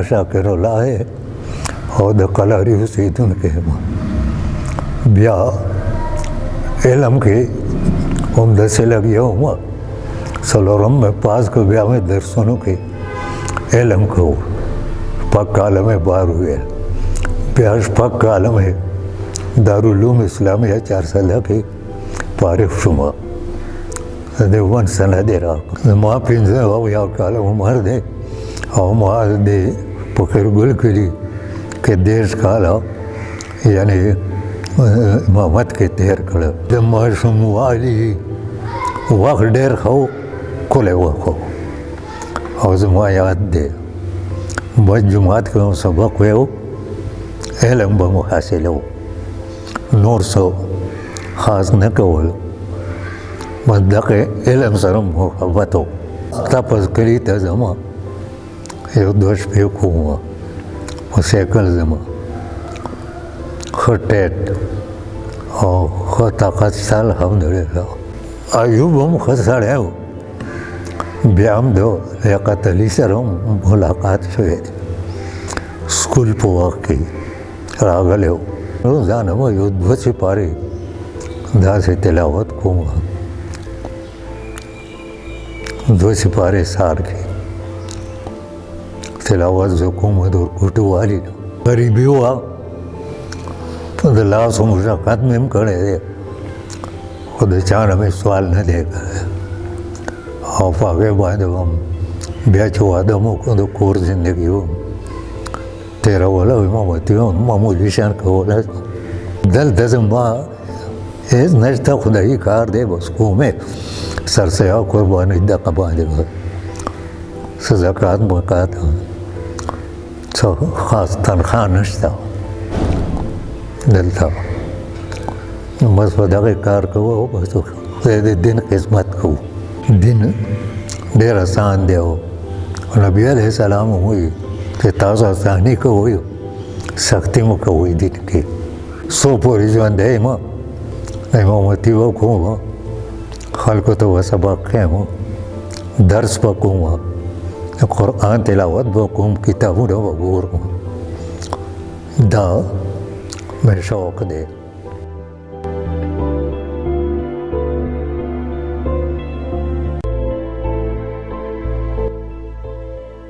तमाशा करो लाए और द कलरी सीधुन के ब्या इलम के उम्दा से लगी हुआ सलोरम में पास को ब्या में दर्शनों के इलम को पक्का आलम में बार हुए प्यास पक्का आलम है दारुलूम इस्लामिया 4 साल के पारिफ शुमा देवन सना दे रहा माँ पिंजरे हो या काला उमर दे और माँ दे पकड़ गुल करी के देश काला यानी मोहम्मद के तेर कड़ा जब माशूम वाली वक्त डेर खाओ कोले वक़ो और जुमा याद दे बस जुमात के सबक वे हो इल्म बम हासिल हो नूर सो खास न कवल मदक इल्म सरम मोहब्बत हो तपस करी तजमा ये दोष पे हुआ मुसेकल जमा खटेट और खताकत साल हम दे अयूब हम खसड़े हो ब्याम दो लेकत अली सरम मुलाकात हुए स्कूल पोवा की रागले हो रोजाना वो युद्ध से पारे दा से तिलावत को दो सिपारे सार के तिलावत जो कुमद और कुटू वाली गरीबी हुआ तो लाश मुशाक़त में हम खड़े थे खुद चार हमें सवाल न देगा आप आगे बाद हम बेच वादमों को तो कोर जिंदगी हो तेरा वाला इमामती हो मामूली शान का वाला दल दस माँ इस नश्ता खुदाई कार दे बस को में सर से आओ कुर्बानी दा कबा देगा सज़ाकात मुकात तो ख़ास तनख्वाह नश्ता दलता बस खुदा के कार को बस दिन किस्मत को दिन ढेर आसान दे हो नबी अलैहिस्सलाम हुई कि ताज़ा आसानी को हुई सख्ती में को हुई दिन की सो पूरी जो अंधे माँ इमामती वो कहूँ खल को तो वह सबक है वो दर्स पकूँगा कुरान तिलावत बकूँ किताबों रो बगूर दा मैं शौक दे